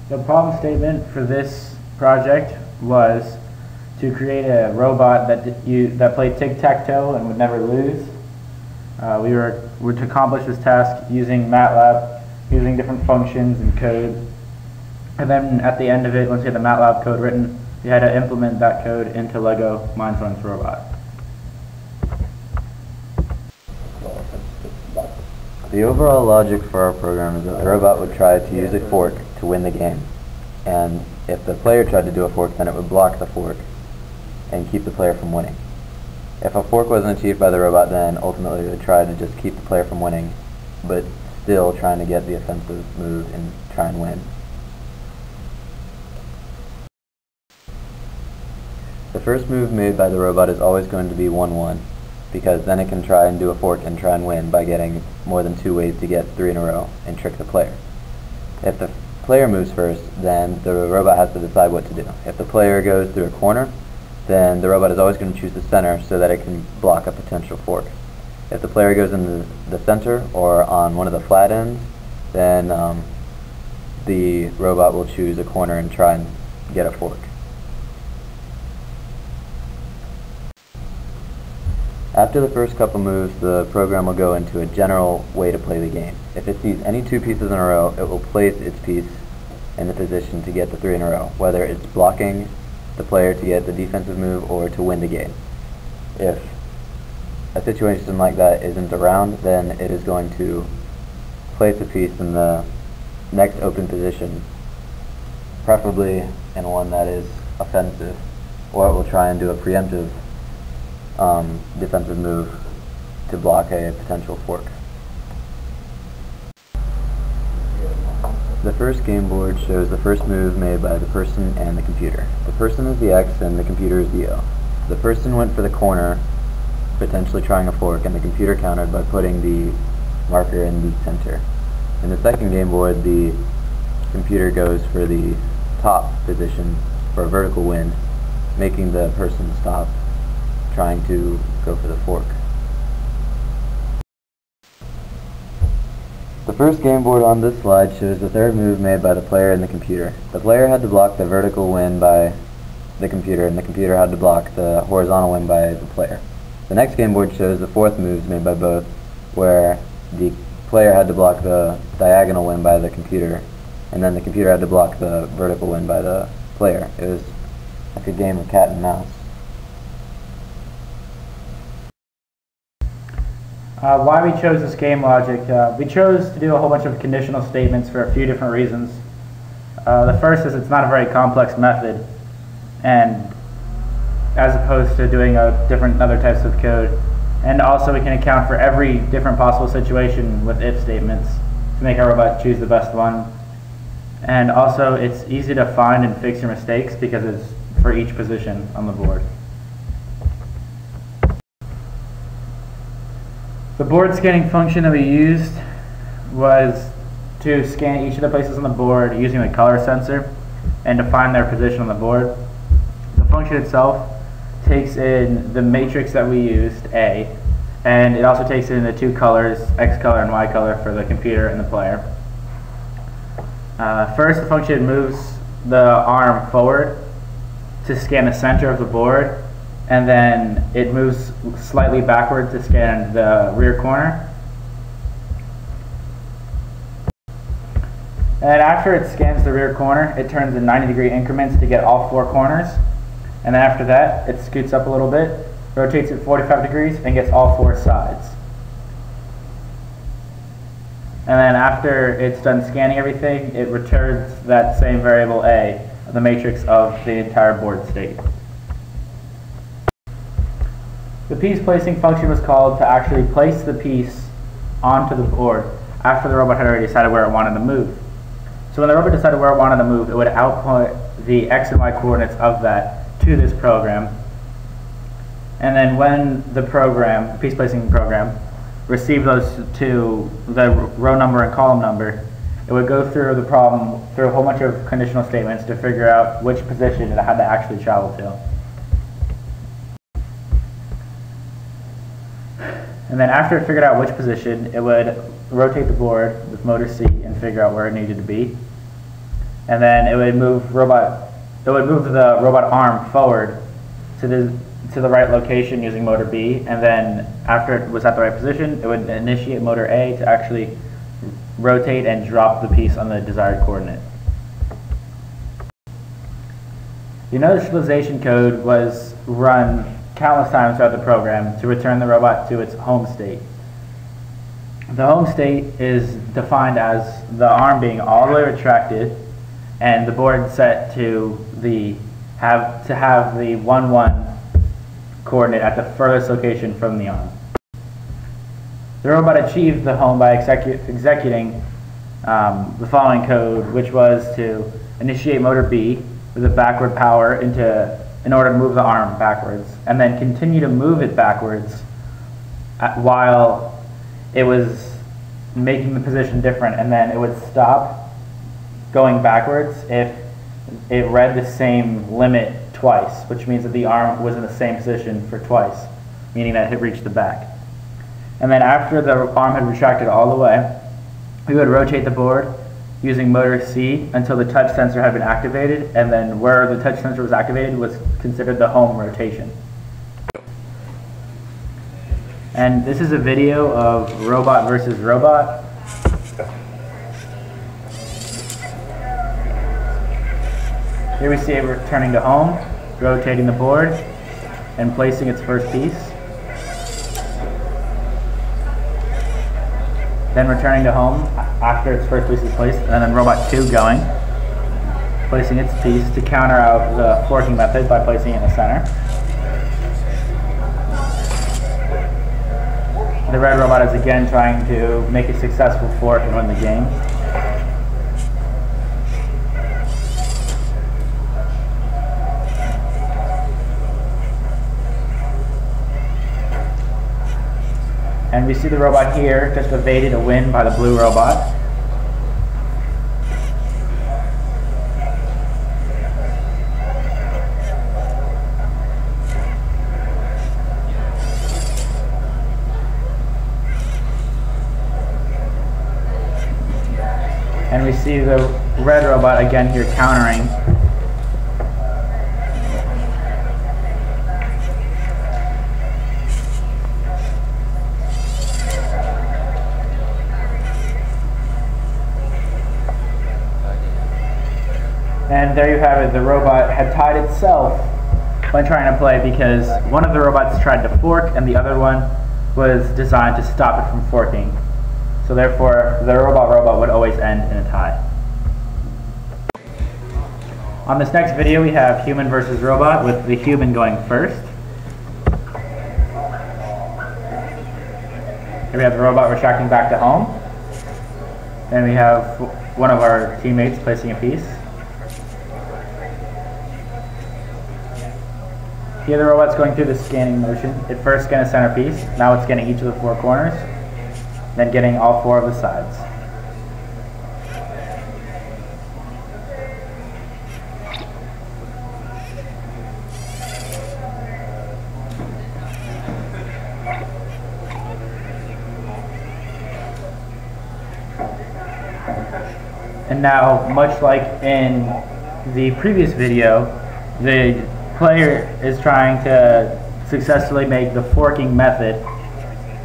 The problem statement for this project was to create a robot that played tic-tac-toe and would never lose. We were to accomplish this task using MATLAB, using different functions and code. And then at the end of it, once we had the MATLAB code written, we had to implement that code into LEGO Mindstorms Robot. The overall logic for our program is that the robot would try to use a fork to win the game. And if the player tried to do a fork, then it would block the fork and keep the player from winning. If a fork wasn't achieved by the robot, then ultimately it would try to just keep the player from winning, but still trying to get the offensive move and try and win. The first move made by the robot is always going to be 1-1, because then it can try and do a fork and try and win by getting more than 2 ways to get 3 in a row and trick the player. If the player moves first, then the robot has to decide what to do. If the player goes through a corner, then the robot is always going to choose the center so that it can block a potential fork. If the player goes in the center or on one of the flat ends, then the robot will choose a corner and try and get a fork. After the first couple moves, the program will go into a general way to play the game. If it sees any 2 pieces in a row, it will place its piece in the position to get the 3 in a row, whether it's blocking the player to get the defensive move or to win the game. If a situation like that isn't around, then it is going to place a piece in the next open position, preferably in one that is offensive, or it will try and do a preemptive defensive move to block a potential fork. The first game board shows the first move made by the person and the computer. The person is the X and the computer is the O. The person went for the corner, potentially trying a fork, and the computer countered by putting the marker in the center. In the second game board, the computer goes for the top position for a vertical win, making the person stop trying to go for the fork. The first game board on this slide shows the third move made by the player and the computer. The player had to block the vertical win by the computer, and the computer had to block the horizontal win by the player. The next game board shows the fourth moves made by both, where the player had to block the diagonal win by the computer, and then the computer had to block the vertical win by the player. It was like a game of cat and mouse. Why we chose this game logic. We chose to do a whole bunch of conditional statements for a few different reasons. The first is it's not a very complex method, and as opposed to doing different other types of code. And also we can account for every different possible situation with if statements to make our robot choose the best one. And also it's easy to find and fix your mistakes because it's for each position on the board. The board scanning function that we used was to scan each of the places on the board using the color sensor and to find their position on the board. The function itself takes in the matrix that we used, A, and it also takes in the 2 colors, X color and Y color, for the computer and the player. First, the function moves the arm forward to scan the center of the board, and then it moves slightly backward to scan the rear corner. And after it scans the rear corner, it turns in 90-degree increments to get all 4 corners. And then after that, it scoots up a little bit, rotates it 45 degrees, and gets all 4 sides. And then after it's done scanning everything, it returns that same variable A, the matrix of the entire board state. The piece placing function was called to actually place the piece onto the board after the robot had already decided where it wanted to move. So when the robot decided where it wanted to move, it would output the X and Y coordinates of that to this program. And then when the program, the piece placing program, received those to the row number and column number, it would go through the problem through a whole bunch of conditional statements to figure out which position it had to actually travel to. And then after it figured out which position, it would rotate the board with motor C and figure out where it needed to be. and then it would move the robot arm forward to the right location using motor B, and then after it was at the right position, it would initiate motor A to actually rotate and drop the piece on the desired coordinate. The initialization code was run countless times throughout the program to return the robot to its home state. The home state is defined as the arm being all the way retracted and the board set to have the 1-1 coordinate at the furthest location from the arm. The robot achieved the home by executing the following code, which was to initiate motor B with a backward power in order to move the arm backwards, and then continue to move it backwards while it was making the position different, and then it would stop going backwards if it read the same limit twice, which means that the arm was in the same position for twice, meaning that it reached the back. And then after the arm had retracted all the way, we would rotate the board using motor C until the touch sensor had been activated, and then where the touch sensor was activated was considered the home rotation. And this is a video of robot versus robot. Here we see it returning to home, rotating the board, and placing its first piece. Then returning to home after its first piece is placed, and then robot 2 going, placing its piece to counter out the forking method by placing it in the center. The red robot is again trying to make a successful fork and win the game. And we see the robot here just evaded a win by the blue robot. And we see the red robot again here countering. And there you have it, the robot had tied itself when trying to play because one of the robots tried to fork and the other one was designed to stop it from forking. So therefore, the robot would always end in a tie. On this next video, we have human versus robot, with the human going first. Here we have the robot retracting back to home. Then we have one of our teammates placing a piece. Here the robot's going through the scanning motion. It first scanned a center piece, now it's scanning each of the 4 corners, then getting all 4 of the sides. And now, much like in the previous video, the player is trying to successfully make the forking method,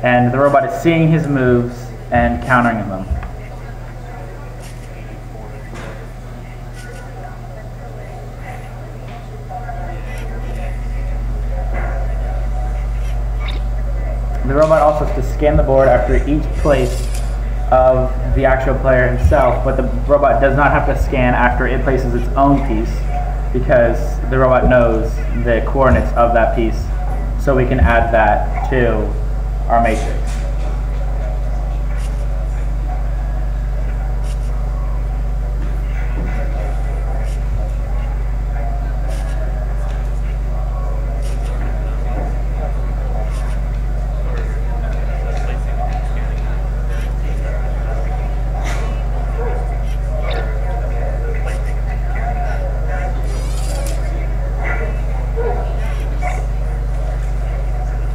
and the robot is seeing his moves and countering them. The robot also has to scan the board after each place of the actual player himself, but the robot does not have to scan after it places its own piece, because the robot knows the coordinates of that piece, so we can add that to our matrix.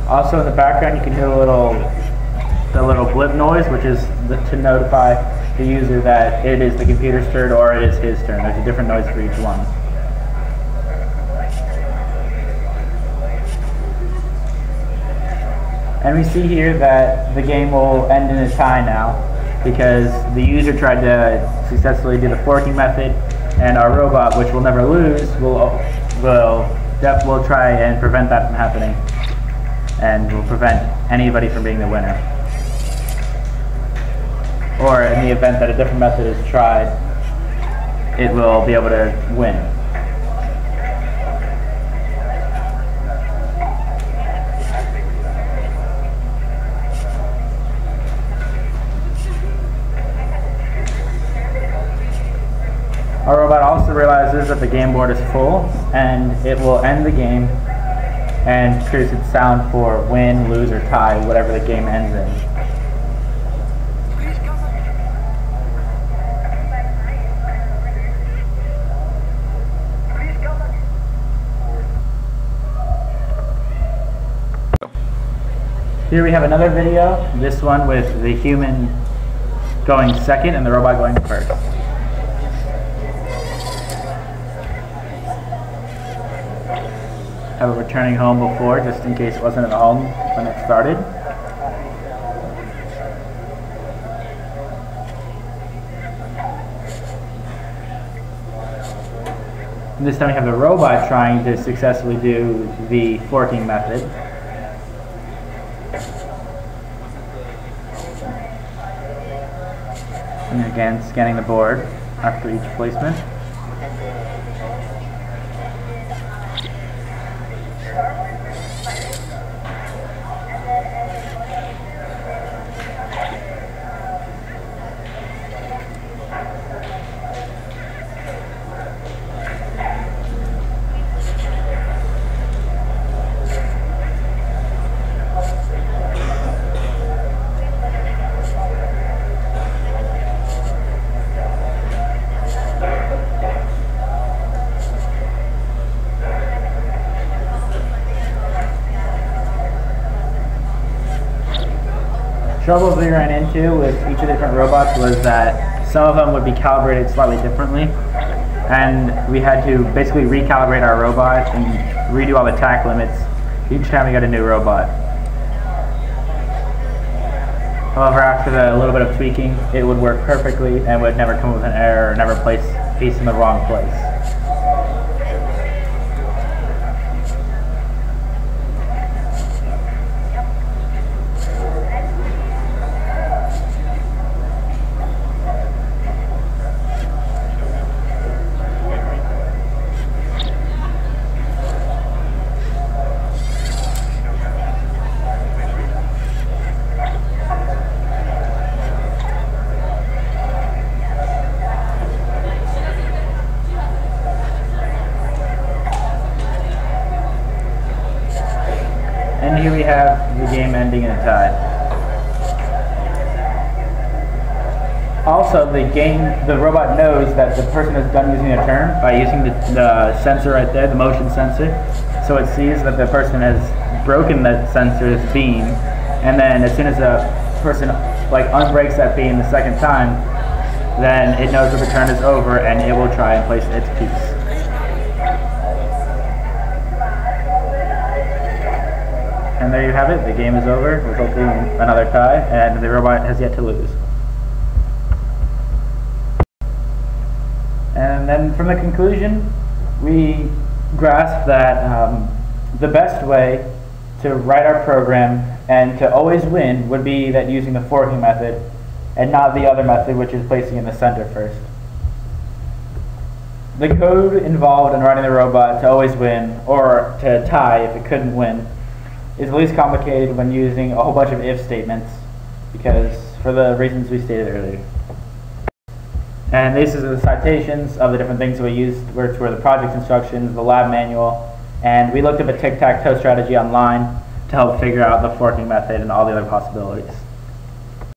Also in the background you can hear the little blip noise, which is to notify the user that it is the computer's turn or it is his turn. There's a different noise for each one. And we see here that the game will end in a tie now because the user tried to successfully do the forking method, and our robot, which will never lose, will try and prevent that from happening, and will prevent anybody from being the winner. Or in the event that a different method is tried, it will be able to win. Our robot also realizes that the game board is full, and it will end the game and produce its sound for win, lose, or tie, whatever the game ends in. Here we have another video, this one with the human going second and the robot going first. Have it returning home before, just in case it wasn't at home when it started. And this time we have the robot trying to successfully do the forking method. And again, scanning the board after each placement. Troubles we ran into with each of the different robots was that some of them would be calibrated slightly differently, and we had to basically recalibrate our robot and redo all the tack limits each time we got a new robot. However, after a little bit of tweaking, it would work perfectly and would never come with an error or never place a piece in the wrong place. And here we have the game ending in a tie. Also, the robot knows that the person is done using their turn by using the sensor right there, the motion sensor. So it sees that the person has broken the sensor's beam, and then as soon as the person unbreaks that beam the second time, then it knows that the turn is over and it will try and place its piece. And there you have it, the game is over, resulting in another tie, and the robot has yet to lose. And then from the conclusion, we grasped that the best way to write our program and to always win would be that using the forking method and not the other method, which is placing in the center first. The code involved in writing the robot to always win, or to tie if it couldn't win, is least complicated when using a whole bunch of if statements, because for the reasons we stated earlier. And this is the citations of the different things we used, which were the project instructions, the lab manual, and we looked up a tic-tac-toe strategy online to help figure out the forking method and all the other possibilities.